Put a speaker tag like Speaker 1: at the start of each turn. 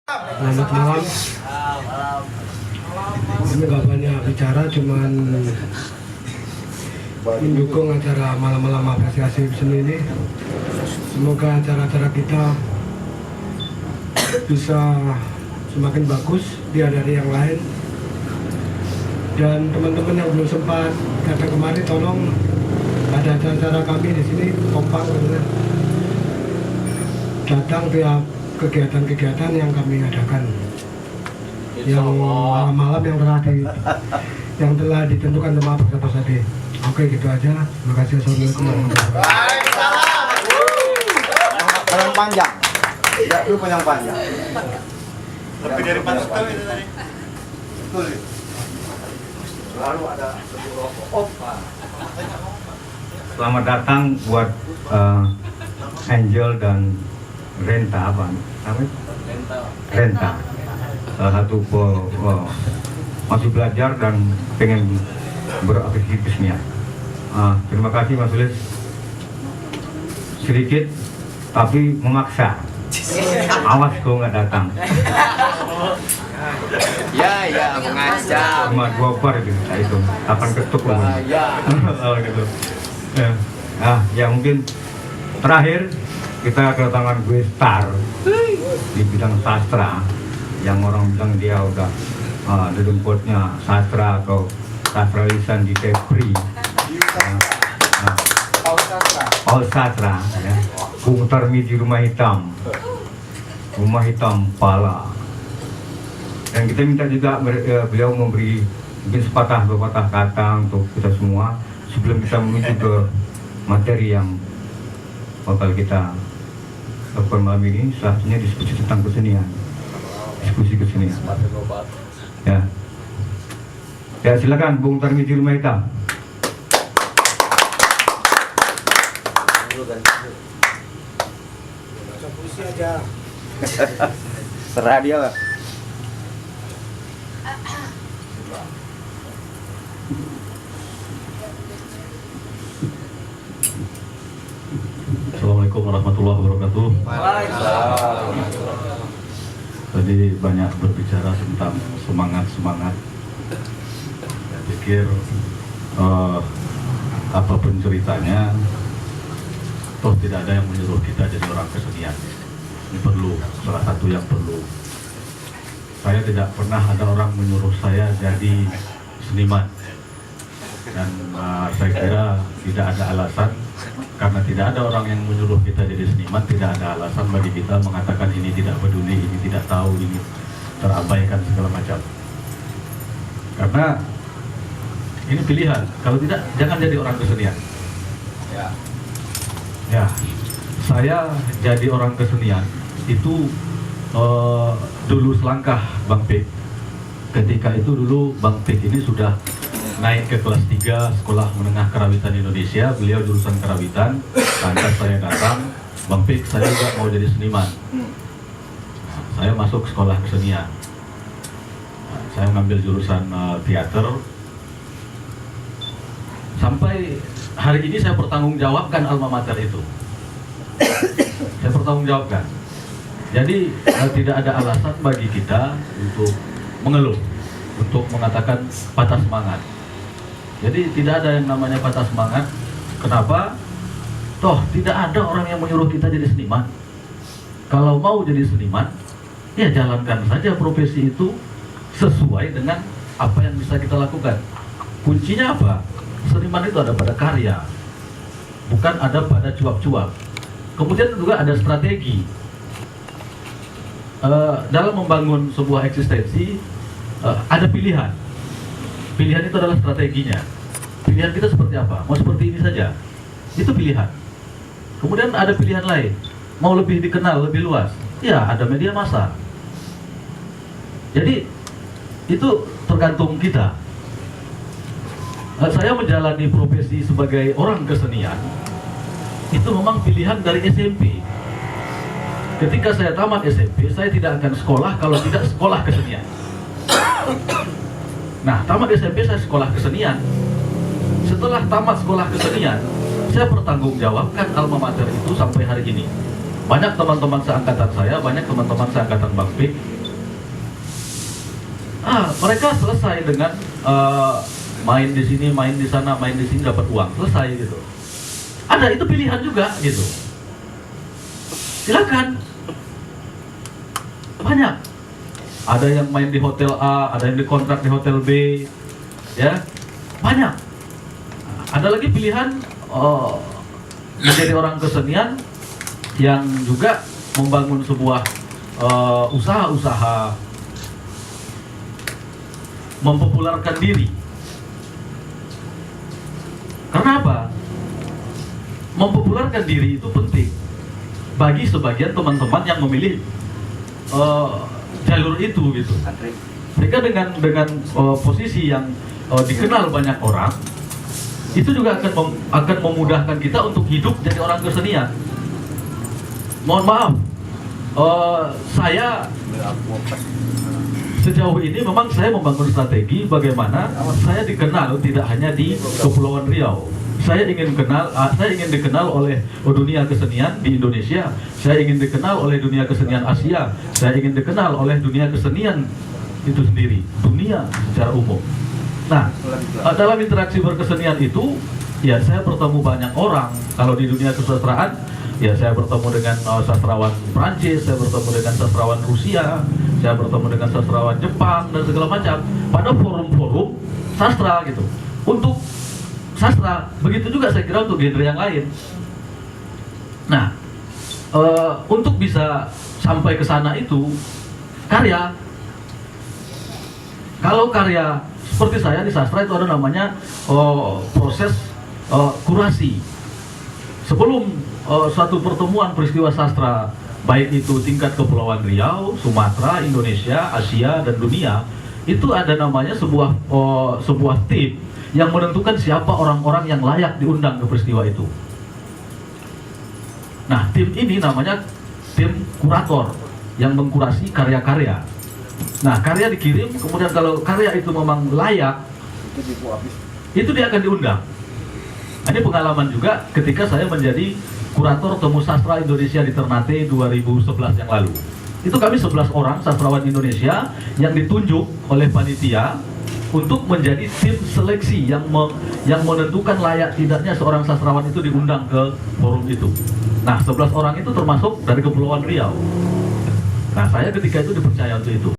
Speaker 1: Selamat malam. Ini nggak banyak bicara, cuman mendukung acara malam-malam apresiasi seni ini. Semoga acara-acara kita bisa semakin bagus dia dari yang lain. Dan teman-teman yang belum sempat datang kemari, tolong ada acara-acara kami di sini kompak datang tiap kegiatan-kegiatan yang kami adakan, yang malam-malam yang telah ditentukan sama Pak Kapolsek. Oke, gitu aja. Terima kasih. Assalamualaikum warahmatullahi wabarakatuh.
Speaker 2: Panjang panjang, ya lu panjang panjang.
Speaker 3: Lebih dari 4 tahun itu tadi.
Speaker 2: Betul. Lalu ada
Speaker 4: Selamat datang buat Angel dan Renta apa? Renta. Salah satu masih belajar dan pengen beraktivitas kesenian. Terima kasih Mas Sulis. Sedikit tapi memaksa. Awas kau nggak datang.
Speaker 2: ya mengajak.
Speaker 4: Cuma 2 bar gitu, itu 8 ketuk loh. Oh, gitu. Ya mungkin terakhir kita kedatangan gue star di bidang sastra, yang orang bilang dia udah dedengkotnya sastra atau sastra lisan di Kepri. Paul Sastra, ya. Bung Tarmi di Rumah Hitam Pala. Dan kita minta juga beliau memberi mungkin sepatah dua patah kata untuk kita semua sebelum kita menuju ke materi yang bakal kita lakukan malam ini, selanjutnya diskusi tentang kesenian, diskusi kesenian. Ya silakan Bung Tarmi di Rumah Hitam.
Speaker 1: Puisi aja.
Speaker 2: Serah dia lah.
Speaker 5: Assalamualaikum warahmatullahi wabarakatuh. Tadi banyak berbicara tentang semangat. Saya pikir apapun ceritanya, toh tidak ada yang menyuruh kita jadi orang kesenian. Ini perlu, salah satu yang perlu. Saya tidak pernah ada orang menyuruh saya jadi seniman. Dan saya kira tidak ada alasan, karena tidak ada orang yang menyuruh kita jadi seniman, tidak ada alasan bagi kita mengatakan ini tidak peduli, ini tidak tahu, ini terabaikan segala macam. Karena ini pilihan, kalau tidak jangan jadi orang kesenian. Ya, saya jadi orang kesenian itu dulu selangkah Bang Pik. Ketika itu dulu Bang Pik ini sudah naik ke kelas 3 Sekolah Menengah Karawitan Indonesia. Beliau jurusan karawitan. Lantas saya datang, Bang Pik, saya juga mau jadi seniman. Saya masuk sekolah kesenian. Saya mengambil jurusan teater. Sampai hari ini saya pertanggungjawabkan alma mater itu. Saya pertanggungjawabkan. Jadi tidak ada alasan bagi kita untuk mengeluh, untuk mengatakan patah semangat. Jadi tidak ada yang namanya patah semangat. Kenapa? Toh tidak ada orang yang menyuruh kita jadi seniman. Kalau mau jadi seniman, ya jalankan saja profesi itu sesuai dengan apa yang bisa kita lakukan. Kuncinya apa? Seniman itu ada pada karya, bukan ada pada cuap-cuap. Kemudian juga ada strategi. Dalam membangun sebuah eksistensi, ada pilihan. Pilihan itu adalah strateginya. Pilihan kita seperti apa? Mau seperti ini saja, itu pilihan. Kemudian ada pilihan lain, mau lebih dikenal, lebih luas, ya ada media massa. Jadi itu tergantung kita. Saya menjalani profesi sebagai orang kesenian itu memang pilihan dari SMP. Ketika saya tamat SMP, saya tidak akan sekolah kalau tidak sekolah kesenian. Nah, tamat SMP saya sekolah kesenian. Setelah tamat sekolah kesenian, saya pertanggungjawabkan alma mater itu sampai hari ini. Banyak teman-teman seangkatan saya, banyak teman-teman seangkatan Bang Pik Mereka selesai dengan main di sini, main di sana, main di sini dapat uang, selesai gitu. Ada itu pilihan juga gitu. Silakan. Banyak. Ada yang main di hotel A, ada yang dikontrak di hotel B, ya banyak. Ada lagi pilihan menjadi orang kesenian yang juga membangun sebuah usaha-usaha, mempopulerkan diri. Karena apa? Mempopulerkan diri itu penting bagi sebagian teman-teman yang memilih jalur itu gitu. Mereka dengan posisi yang dikenal banyak orang, itu juga akan memudahkan kita untuk hidup jadi orang kesenian. Mohon maaf, saya sejauh ini memang saya membangun strategi bagaimana saya dikenal tidak hanya di Kepulauan Riau. Saya ingin dikenal oleh dunia kesenian di Indonesia. Saya ingin dikenal oleh dunia kesenian Asia. Saya ingin dikenal oleh dunia kesenian itu sendiri, dunia secara umum. Nah, dalam interaksi berkesenian itu, ya saya bertemu banyak orang. Kalau di dunia kesusastraan, ya saya bertemu dengan sastrawan Prancis, saya bertemu dengan sastrawan Rusia, saya bertemu dengan sastrawan Jepang dan segala macam pada forum-forum sastra gitu. Untuk sastra, begitu juga saya kira untuk genre yang lain. Nah, untuk bisa sampai ke sana itu karya. Kalau karya seperti saya di sastra itu ada namanya proses kurasi. Sebelum suatu pertemuan peristiwa sastra, baik itu tingkat Kepulauan Riau, Sumatera, Indonesia, Asia, dan dunia, itu ada namanya sebuah tim yang menentukan siapa orang-orang yang layak diundang ke peristiwa itu. Nah, tim ini namanya tim kurator yang mengkurasi karya-karya. Nah, karya dikirim, kemudian kalau karya itu memang layak, itu dia akan diundang. Nah, ini pengalaman juga ketika saya menjadi kurator Temu Sastra Indonesia di Ternate 2011 yang lalu. Itu kami 11 orang sastrawan Indonesia yang ditunjuk oleh panitia untuk menjadi tim seleksi yang menentukan layak tidaknya seorang sastrawan itu diundang ke forum itu. Nah, 11 orang itu termasuk dari Kepulauan Riau. Nah, saya ketika itu dipercaya untuk itu.